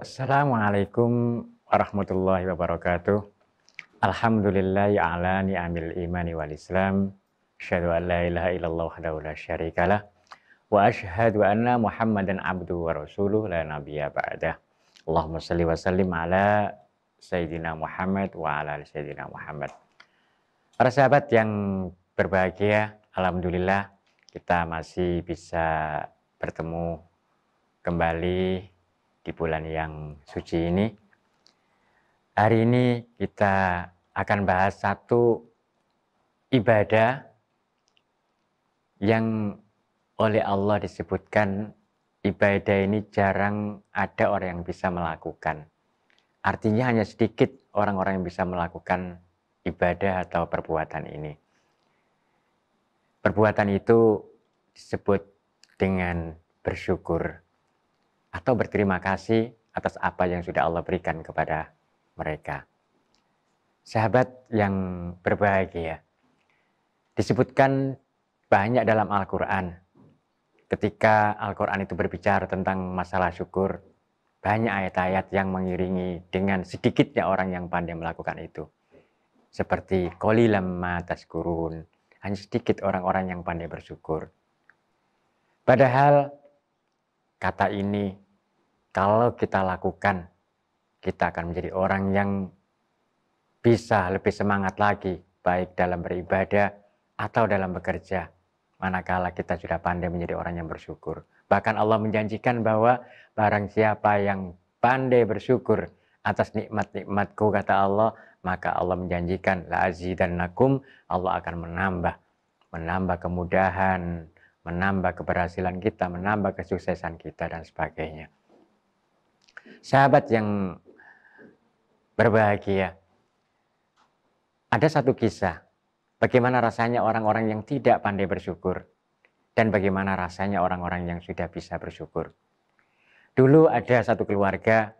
Assalamualaikum warahmatullahi wabarakatuh. Alhamdulillahi ala ni'amil imani wal islam. Asyhadu an la ilaha illallah wahdahu la syarikalah. Wa asyhadu anna Muhammadan abduhu wa rasuluh la nabiyya ba'dah. Allahumma shalli wa sallim ala Sayyidina Muhammad wa ala ali Sayyidina Muhammad. Para sahabat yang berbahagia, alhamdulillah kita masih bisa bertemu kembali di bulan yang suci ini. Hari ini kita akan bahas satu ibadah yang oleh Allah disebutkan ibadah ini jarang ada orang yang bisa melakukan. Artinya hanya sedikit orang-orang yang bisa melakukan ibadah atau perbuatan ini. Perbuatan itu disebut dengan bersyukur atau berterima kasih atas apa yang sudah Allah berikan kepada mereka. Sahabat yang berbahagia, disebutkan banyak dalam Al-Quran. Ketika Al-Quran itu berbicara tentang masalah syukur, banyak ayat-ayat yang mengiringi dengan sedikitnya orang yang pandai melakukan itu. Seperti qalilam ma tashkurun, hanya sedikit orang-orang yang pandai bersyukur. Padahal kata ini kalau kita lakukan, kita akan menjadi orang yang bisa lebih semangat lagi, baik dalam beribadah atau dalam bekerja, manakala kita sudah pandai menjadi orang yang bersyukur. Bahkan Allah menjanjikan bahwa barang siapa yang pandai bersyukur atas nikmat-nikmatku, kata Allah, maka Allah menjanjikan la azidannakum, Allah akan menambah kemudahan, menambah keberhasilan kita, menambah kesuksesan kita dan sebagainya. Sahabat yang berbahagia, ada satu kisah bagaimana rasanya orang-orang yang tidak pandai bersyukur dan bagaimana rasanya orang-orang yang sudah bisa bersyukur. Dulu ada satu keluarga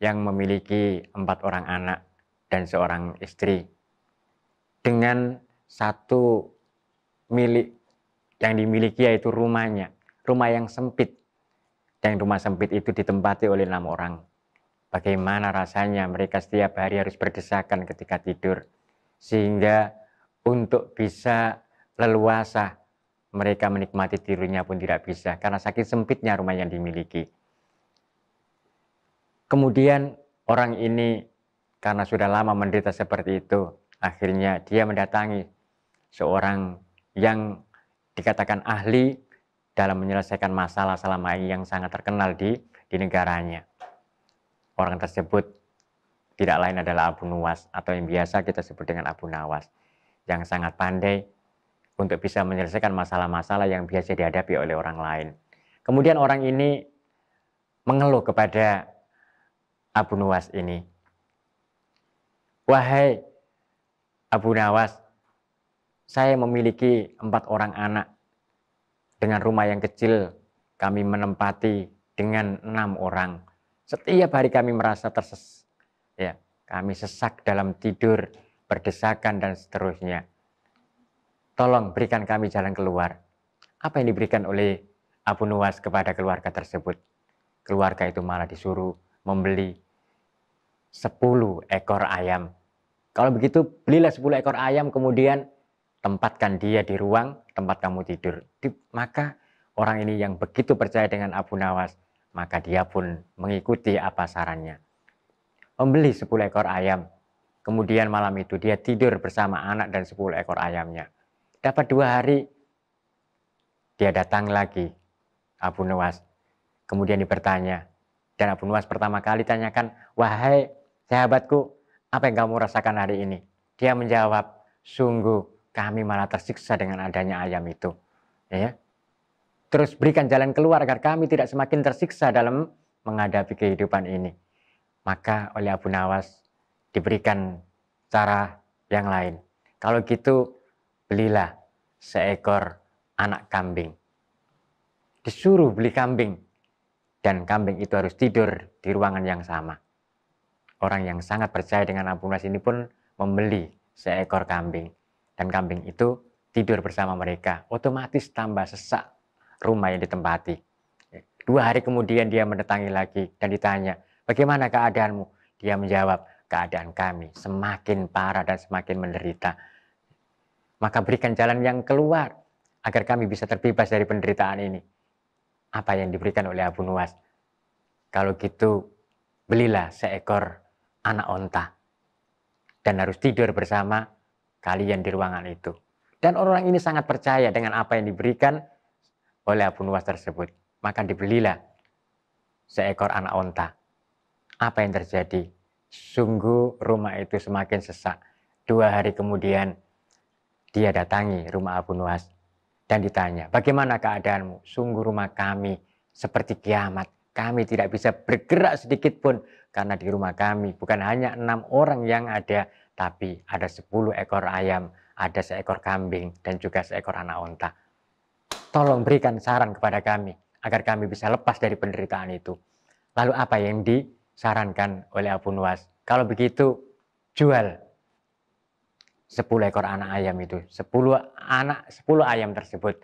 yang memiliki 4 orang anak dan seorang istri dengan satu milik yang dimiliki, yaitu rumahnya, rumah yang sempit. Dan rumah sempit itu ditempati oleh 6 orang. Bagaimana rasanya mereka setiap hari harus berdesakan ketika tidur, sehingga untuk bisa leluasa mereka menikmati tidurnya pun tidak bisa karena saking sempitnya rumah yang dimiliki. Kemudian orang ini karena sudah lama menderita seperti itu, akhirnya dia mendatangi seorang yang dikatakan ahli dalam menyelesaikan masalah selama ini yang sangat terkenal di negaranya. Orang tersebut tidak lain adalah Abu Nuwas, atau yang biasa kita sebut dengan Abu Nawas, yang sangat pandai untuk bisa menyelesaikan masalah-masalah yang biasa dihadapi oleh orang lain. Kemudian orang ini mengeluh kepada Abu Nuwas ini, "Wahai Abu Nawas, saya memiliki 4 orang anak. Dengan rumah yang kecil, kami menempati dengan 6 orang. Setiap hari kami merasa kami sesak dalam tidur, berdesakan dan seterusnya. Tolong berikan kami jalan keluar." Apa yang diberikan oleh Abu Nuwas kepada keluarga tersebut? Keluarga itu malah disuruh membeli 10 ekor ayam. Kalau begitu, belilah 10 ekor ayam, kemudian tempatkan dia di ruang tempat kamu tidur. Maka orang ini yang begitu percaya dengan Abu Nawas, maka dia pun mengikuti apa sarannya. Membeli 10 ekor ayam. Kemudian malam itu dia tidur bersama anak dan 10 ekor ayamnya. Dapat 2 hari, dia datang lagi, Abu Nawas. Kemudian bertanya, dan Abu Nawas pertama kali tanyakan, "Wahai sahabatku, apa yang kamu rasakan hari ini?" Dia menjawab, "Sungguh kami malah tersiksa dengan adanya ayam itu. Ya. Terus berikan jalan keluar agar kami tidak semakin tersiksa dalam menghadapi kehidupan ini." Maka oleh Abu Nawas diberikan cara yang lain. "Kalau gitu belilah seekor anak kambing." Disuruh beli kambing, dan kambing itu harus tidur di ruangan yang sama. Orang yang sangat percaya dengan Abu Nawas ini pun membeli seekor kambing. Dan kambing itu tidur bersama mereka, otomatis tambah sesak rumah yang ditempati. 2 hari kemudian dia mendatangi lagi dan ditanya, bagaimana keadaanmu? Dia menjawab, keadaan kami semakin parah dan semakin menderita. Maka berikan jalan yang keluar agar kami bisa terbebas dari penderitaan ini. Apa yang diberikan oleh Abu Nuwas? Kalau gitu, belilah seekor anak onta dan harus tidur bersama kalian di ruangan itu. Dan orang ini sangat percaya dengan apa yang diberikan oleh Abu Nuwas tersebut. Maka dibelilah seekor anak onta. Apa yang terjadi? Sungguh rumah itu semakin sesak. 2 hari kemudian dia datangi rumah Abu Nuwas dan ditanya, bagaimana keadaanmu? Sungguh rumah kami seperti kiamat. Kami tidak bisa bergerak sedikit pun karena di rumah kami bukan hanya 6 orang yang ada, tapi ada 10 ekor ayam, ada seekor kambing dan juga seekor anak onta. Tolong berikan saran kepada kami agar kami bisa lepas dari penderitaan itu. Lalu apa yang disarankan oleh Abu Nuwas? Kalau begitu jual 10 ekor anak ayam itu, 10 ayam tersebut.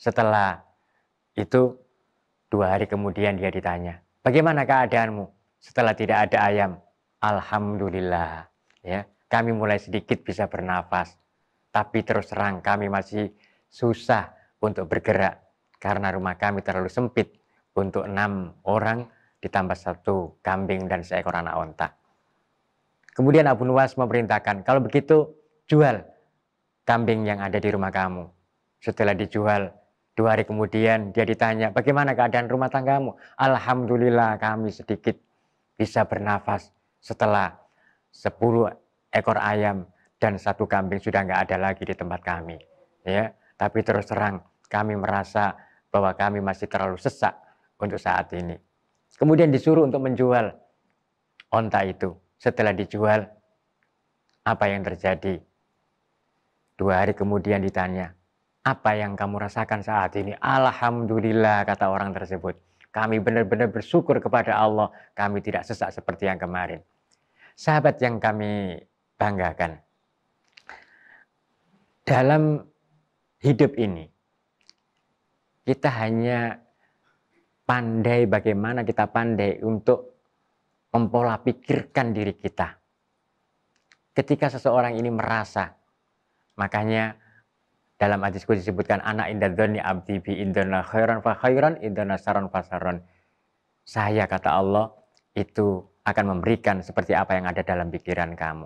Setelah itu 2 hari kemudian dia ditanya, bagaimana keadaanmu setelah tidak ada ayam? Alhamdulillah, ya, kami mulai sedikit bisa bernafas, tapi terus terang kami masih susah untuk bergerak karena rumah kami terlalu sempit untuk 6 orang ditambah 1 kambing dan seekor anak onta. Kemudian Abu Nuwas memerintahkan, kalau begitu jual kambing yang ada di rumah kamu. Setelah dijual, 2 hari kemudian dia ditanya, bagaimana keadaan rumah tanggamu? Alhamdulillah kami sedikit bisa bernafas setelah 10 ekor ayam dan 1 kambing sudah nggak ada lagi di tempat kami. Ya, tapi terus terang kami merasa bahwa kami masih terlalu sesak untuk saat ini. Kemudian disuruh untuk menjual onta itu. Setelah dijual, apa yang terjadi? 2 hari kemudian ditanya, apa yang kamu rasakan saat ini? Alhamdulillah, kata orang tersebut. Kami benar-benar bersyukur kepada Allah, kami tidak sesak seperti yang kemarin. Sahabat yang kami banggakan, dalam hidup ini, kita hanya pandai bagaimana kita pandai untuk mempola pikirkan diri kita. Ketika seseorang ini merasa, makanya dalam hadis qudsi disebutkan ana inda dzanni abdi bi indana khairan fa khairan indana saran fa saran. Saya, kata Allah, itu akan memberikan seperti apa yang ada dalam pikiran kamu.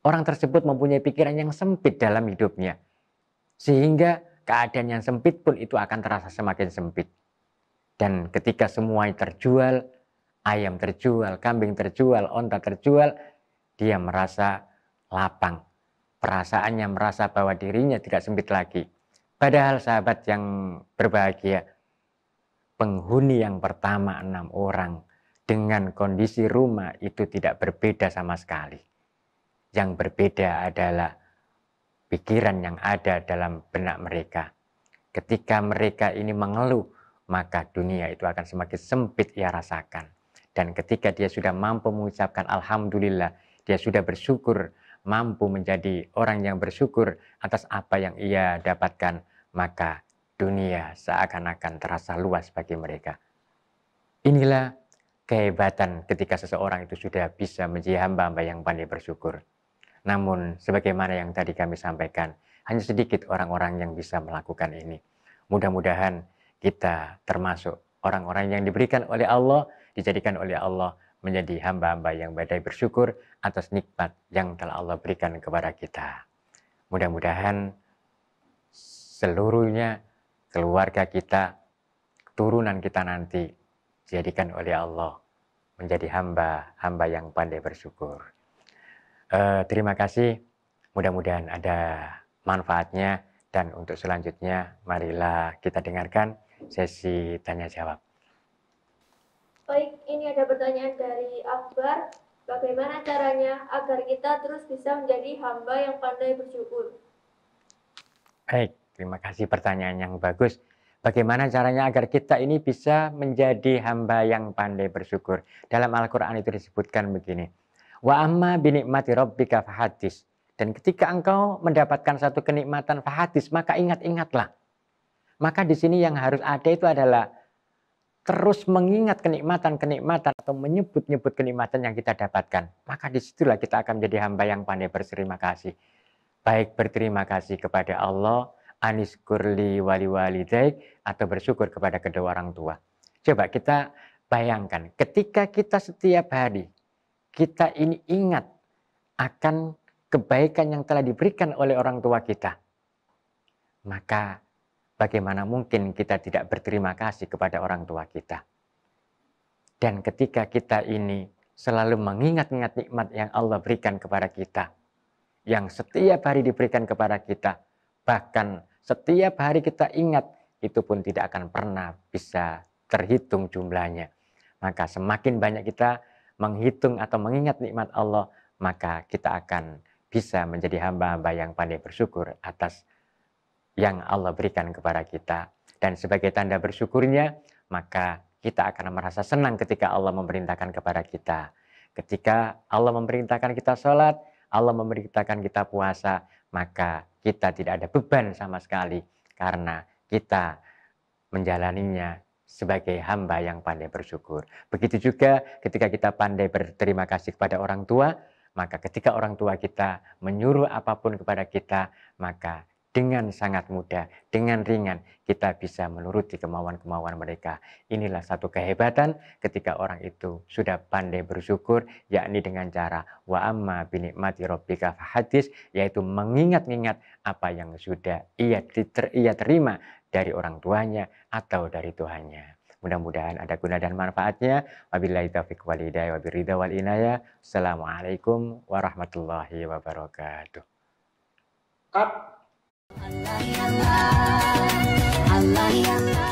Orang tersebut mempunyai pikiran yang sempit dalam hidupnya. Sehingga keadaan yang sempit pun itu akan terasa semakin sempit. Dan ketika semua terjual, ayam terjual, kambing terjual, onta terjual, dia merasa lapang. Perasaannya merasa bahwa dirinya tidak sempit lagi. Padahal sahabat yang berbahagia, penghuni yang pertama 6 orang dengan kondisi rumah itu tidak berbeda sama sekali. Yang berbeda adalah pikiran yang ada dalam benak mereka. Ketika mereka ini mengeluh, maka dunia itu akan semakin sempit ia rasakan. Dan ketika dia sudah mampu mengucapkan Alhamdulillah, dia sudah bersyukur, mampu menjadi orang yang bersyukur atas apa yang ia dapatkan, maka dunia seakan-akan terasa luas bagi mereka. Inilah kehebatan ketika seseorang itu sudah bisa menjadi hamba-hamba yang pandai bersyukur. Namun sebagaimana yang tadi kami sampaikan, hanya sedikit orang-orang yang bisa melakukan ini. Mudah-mudahan kita termasuk orang-orang yang diberikan oleh Allah, dijadikan oleh Allah menjadi hamba-hamba yang pandai bersyukur atas nikmat yang telah Allah berikan kepada kita. Mudah-mudahan seluruhnya keluarga kita, keturunan kita nanti dijadikan oleh Allah menjadi hamba-hamba yang pandai bersyukur. Terima kasih, mudah-mudahan ada manfaatnya, dan untuk selanjutnya marilah kita dengarkan sesi tanya jawab. Baik, ini ada pertanyaan dari Akbar. Bagaimana caranya agar kita terus bisa menjadi hamba yang pandai bersyukur? Baik, terima kasih, pertanyaan yang bagus. Bagaimana caranya agar kita ini bisa menjadi hamba yang pandai bersyukur? Dalam Al-Quran itu disebutkan begini, wa amma binikmati rabbika fahadis. Dan ketika engkau mendapatkan satu kenikmatan fahadis, maka ingat-ingatlah. Maka di sini yang harus ada itu adalah terus mengingat kenikmatan-kenikmatan atau menyebut-nyebut kenikmatan yang kita dapatkan. Maka disitulah kita akan menjadi hamba yang pandai berterima kasih. Baik berterima kasih kepada Allah, aniskurli wali walidaik, atau bersyukur kepada kedua orang tua. Coba kita bayangkan, ketika kita setiap hari, kita ini ingat akan kebaikan yang telah diberikan oleh orang tua kita, maka bagaimana mungkin kita tidak berterima kasih kepada orang tua kita? Dan ketika kita ini selalu mengingat-ingat nikmat yang Allah berikan kepada kita, yang setiap hari diberikan kepada kita, bahkan setiap hari kita ingat, itu pun tidak akan pernah bisa terhitung jumlahnya. Maka semakin banyak kita menghitung atau mengingat nikmat Allah, maka kita akan bisa menjadi hamba-hamba yang pandai bersyukur atas yang Allah berikan kepada kita. Dan sebagai tanda bersyukurnya, maka kita akan merasa senang ketika Allah memerintahkan kepada kita. Ketika Allah memerintahkan kita sholat, Allah memerintahkan kita puasa, maka kita tidak ada beban sama sekali, karena kita menjalaninya sebagai hamba yang pandai bersyukur. Begitu juga ketika kita pandai berterima kasih kepada orang tua, maka ketika orang tua kita menyuruh apapun kepada kita, maka dengan sangat mudah, dengan ringan, kita bisa menuruti kemauan-kemauan mereka. Inilah satu kehebatan ketika orang itu sudah pandai bersyukur, yakni dengan cara wa amma binikmati rabbika fahadis, yaitu mengingat-ingat apa yang sudah ia terima dari orang tuanya atau dari Tuhannya. Mudah-mudahan ada guna dan manfaatnya. Wabillahi taufiq wal hidayah wabiridha wal inayah. Assalamualaikum warahmatullahi wabarakatuh. Allah, Allah, Allah, Allah.